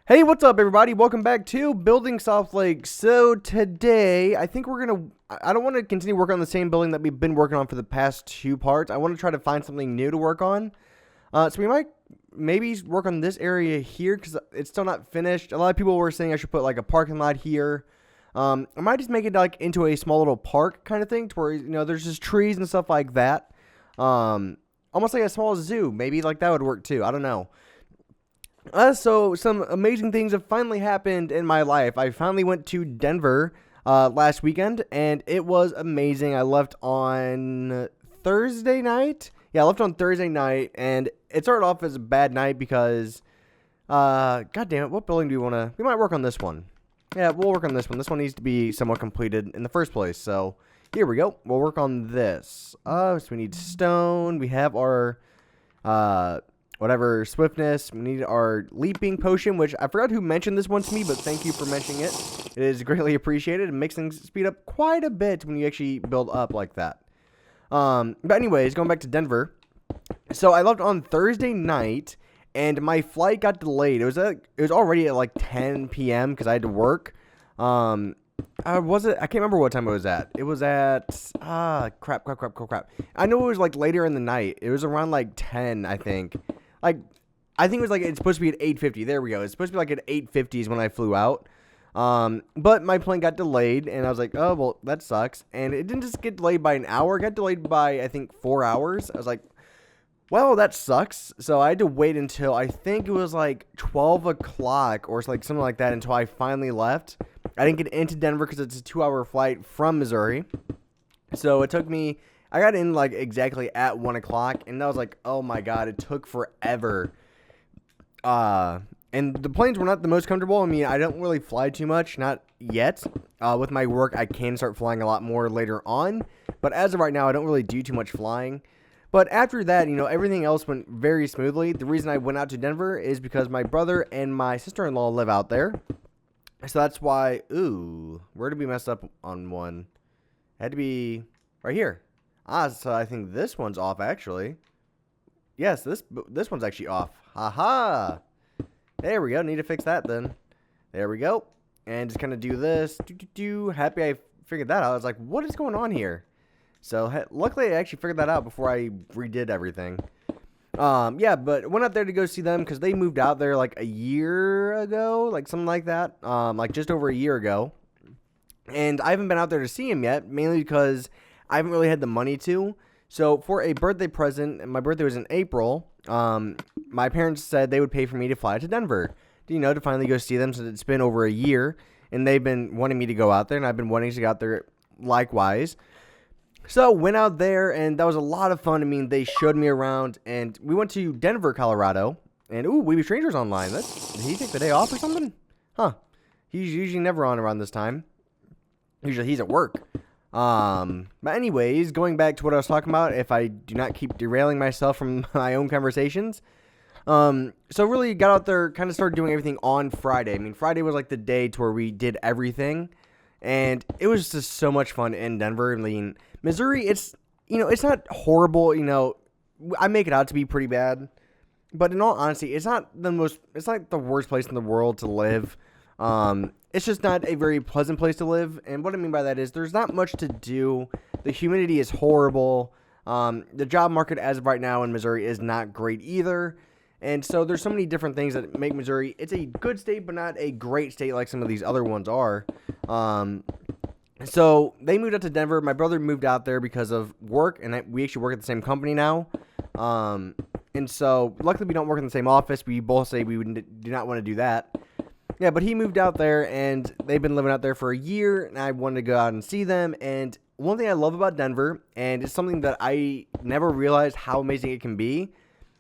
Hey, what's up, everybody? Welcome back to Building Southlake. So today, I think I don't want to continue working on the same building that we've been working on for the past two parts. I want to try to find something new to work on. So we might maybe work on this area here because it's still not finished. A lot of people were saying I should put like a parking lot here. I might just make it like into a small little park kind of thing to where, there's just trees and stuff like that. Almost like a small zoo. Maybe like that would work too. I don't know. So some amazing things have finally happened in my life. I finally went to Denver last weekend, and it was amazing. I left on Thursday night. Yeah, I left on Thursday night, and it started off as a bad night because, god damn it, what building do we want to... We might work on this one. Yeah, we'll work on this one. This one needs to be somewhat completed in the first place, so here we go. We'll work on this. So we need stone. We have our... whatever swiftness. We need our leaping potion, which I forgot who mentioned this one to me, but thank you for mentioning it. It is greatly appreciated. It makes things speed up quite a bit when you actually build up like that. But anyways, going back to Denver. So I left on Thursday night, and my flight got delayed. It was already at like 10 p.m. because I had to work. I can't remember what time it was at. It was at crap. I know it was like later in the night. It was around like 10, I think. I think it was like, it's supposed to be at 8:50. There we go. It's supposed to be like at 8:50 is when I flew out. But my plane got delayed, and I was like, oh, well, that sucks. And it didn't just get delayed by an hour. It got delayed by, I think, 4 hours. I was like, well, that sucks. So I had to wait until, I think it was like 12 o'clock or like something like that until I finally left. I didn't get into Denver because it's a 2-hour flight from Missouri. So it took me... I got in like exactly at 1 o'clock, and I was like, oh my god, it took forever. And the planes were not the most comfortable. I mean, I don't really fly too much, not yet. With my work, I can start flying a lot more later on. But as of right now, I don't really do too much flying. But after that, everything else went very smoothly. The reason I went out to Denver is because my brother and my sister-in-law live out there. So that's why, where did we mess up on one? It had to be right here. So I think this one's off, actually. Yes, this one's actually off. Haha. There we go. Need to fix that then. There we go. And just kind of do this. Happy I figured that out. I was like, what is going on here? So luckily I actually figured that out before I redid everything. Yeah, but went out there to go see them because they moved out there like a year ago, like something like that. Like just over a year ago. And I haven't been out there to see him yet, mainly because I haven't really had the money to. So for a birthday present, and my birthday was in April, my parents said they would pay for me to fly to Denver, to finally go see them since it's been over a year. And they've been wanting me to go out there, and I've been wanting to go out there likewise. So went out there, and that was a lot of fun. I mean, they showed me around, and we went to Denver, Colorado. And, We Be Strangers online. Did he take the day off or something? Huh. He's usually never on around this time. Usually he's at work. But anyways, going back to what I was talking about, if I do not keep derailing myself from my own conversations. So really got out there, kind of started doing everything on Friday. I mean, Friday was like the day to where we did everything. And it was just so much fun in Denver. I mean, Missouri, it's not horrible. I make it out to be pretty bad. But in all honesty, it's not the worst place in the world to live. It's just not a very pleasant place to live. And what I mean by that is there's not much to do. The humidity is horrible. The job market as of right now in Missouri is not great either. And so there's so many different things that make Missouri, it's a good state, but not a great state like some of these other ones are. So they moved out to Denver. My brother moved out there because of work, and we actually work at the same company now. And so luckily we don't work in the same office. We both say we do not want to do that. Yeah, but he moved out there, and they've been living out there for a year, and I wanted to go out and see them. And one thing I love about Denver, and it's something that I never realized how amazing it can be,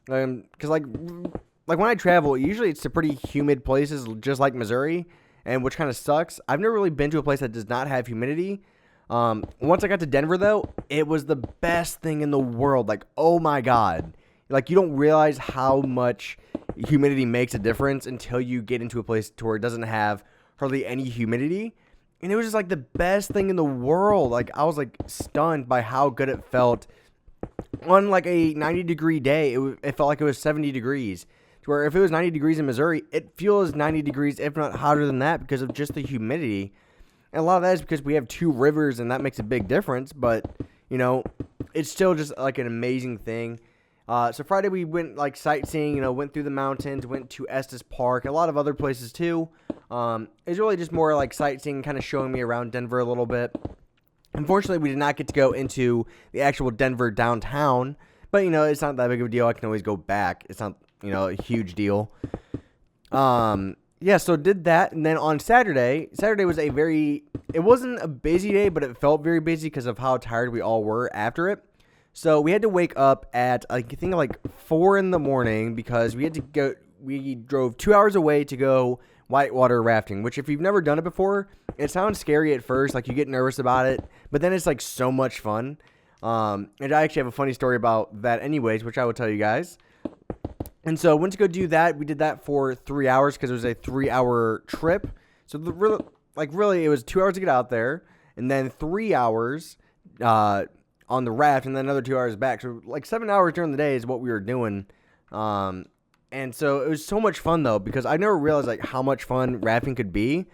because like when I travel, usually it's to pretty humid places, just like Missouri, and which kind of sucks. I've never really been to a place that does not have humidity. Once I got to Denver, though, it was the best thing in the world. Like, oh my god. Like, you don't realize how much humidity makes a difference until you get into a place to where it doesn't have hardly any humidity. And it was just like the best thing in the world. Like, I was like stunned by how good it felt. On like a 90-degree day, it felt like it was 70 degrees. to where if it was 90 degrees in Missouri, it feels 90 degrees, if not hotter than that, because of just the humidity. And a lot of that is because we have 2 rivers, and that makes a big difference. But, you know, it's still just like an amazing thing. So Friday we went like sightseeing, you know, went through the mountains, went to Estes Park, a lot of other places too. It's really just more like sightseeing, kind of showing me around Denver a little bit. Unfortunately, we did not get to go into the actual Denver downtown, but, you know, it's not that big of a deal. I can always go back. It's not, you know, a huge deal. Yeah, so did that, and then on Saturday was it wasn't a busy day, but it felt very busy because of how tired we all were after it. So we had to wake up at, I think, like 4 in the morning because we drove 2 hours away to go whitewater rafting, which if you've never done it before, it sounds scary at first, like you get nervous about it, but then it's like so much fun. And I actually have a funny story about that anyways, which I will tell you guys. And so went to go do that. We did that for 3 hours because it was a 3-hour trip. So really, it was 2 hours to get out there, and then 3 hours on the raft, and then another 2 hours back. So like 7 hours during the day is what we were doing. And so it was so much fun though, because I never realized like how much fun rafting could be.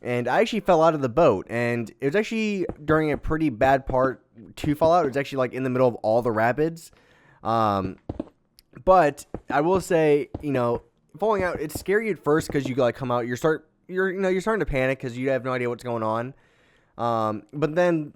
And I actually fell out of the boat, and it was actually during a pretty bad part to fall out. It was actually like in the middle of all the rapids. But I will say, you know, falling out, it's scary at first because you like come out, you're starting to panic because you have no idea what's going on. But then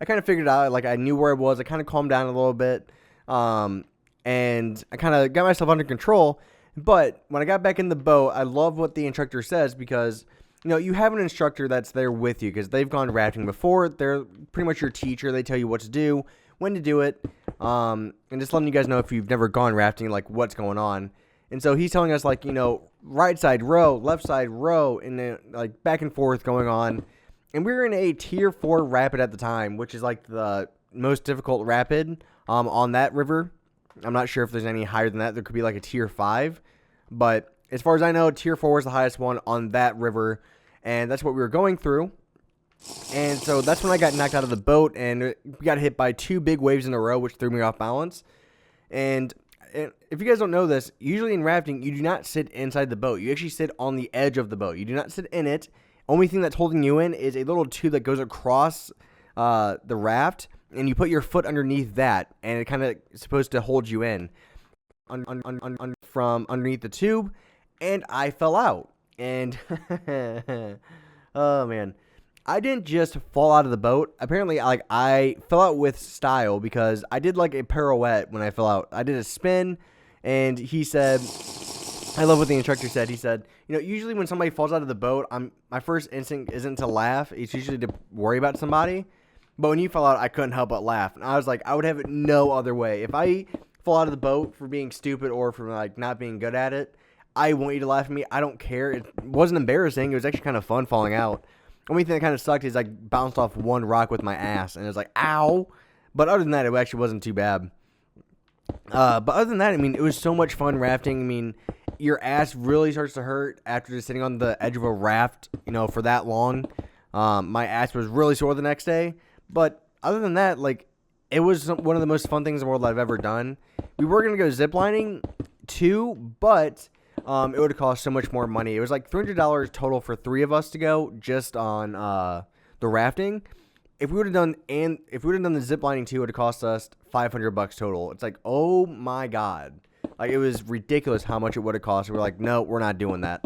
I kind of figured it out. Like I knew where I was. I kind of calmed down a little bit, and I kind of got myself under control. But when I got back in the boat, I love what the instructor says because, you know, you have an instructor that's there with you because they've gone rafting before. They're pretty much your teacher. They tell you what to do, when to do it, and just letting you guys know if you've never gone rafting, like what's going on. And so he's telling us, like, you know, right side row, left side row, and then like back and forth going on. And we were in a tier 4 rapid at the time, which is like the most difficult rapid on that river. I'm not sure if there's any higher than that. There could be like a tier 5, but as far as I know, tier 4 is the highest one on that river, and that's what we were going through. And so that's when I got knocked out of the boat, and we got hit by 2 big waves in a row, which threw me off balance. And if you guys don't know this, usually in rafting, you do not sit inside the boat. You actually sit on the edge of the boat. You do not sit in it. Only thing that's holding you in is a little tube that goes across the raft, and you put your foot underneath that, and it kind of is supposed to hold you in from underneath the tube. And I fell out, and oh man, I didn't just fall out of the boat. Apparently, like I fell out with style because I did like a pirouette when I fell out. I did a spin, and he said, I love what the instructor said. He said, you know, usually when somebody falls out of the boat, my first instinct isn't to laugh. It's usually to worry about somebody. But when you fell out, I couldn't help but laugh. And I was like, I would have it no other way. If I fall out of the boat for being stupid or for like not being good at it, I want you to laugh at me. I don't care. It wasn't embarrassing. It was actually kind of fun falling out. The only thing that kind of sucked is I bounced off one rock with my ass, and it was like, ow. But other than that, it actually wasn't too bad. But other than that, I mean, it was so much fun rafting. I mean, your ass really starts to hurt after just sitting on the edge of a raft, you know, for that long. My ass was really sore the next day. But other than that, like, it was one of the most fun things in the world I've ever done. We were going to go ziplining too, but it would have cost so much more money. It was like $300 total for 3 of us to go just on the rafting. If we would have done the ziplining too, it would have cost us $500 total. It's like, oh my god, like it was ridiculous how much it would have cost. We're like, no, we're not doing that.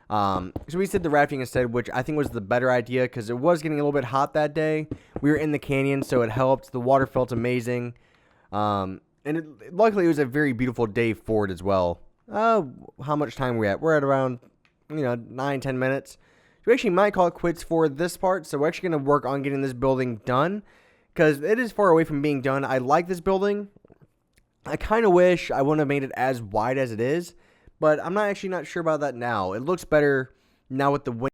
So we did the rafting instead, which I think was the better idea because it was getting a little bit hot that day. We were in the canyon, so it helped. The water felt amazing, and luckily it was a very beautiful day for it as well. How much time are we at? We're at around 9-10 minutes. So we actually might call it quits for this part. So we're actually going to work on getting this building done because it is far away from being done. I like this building. I kind of wish I wouldn't have made it as wide as it is, but I'm not sure about that now. It looks better now with the wind.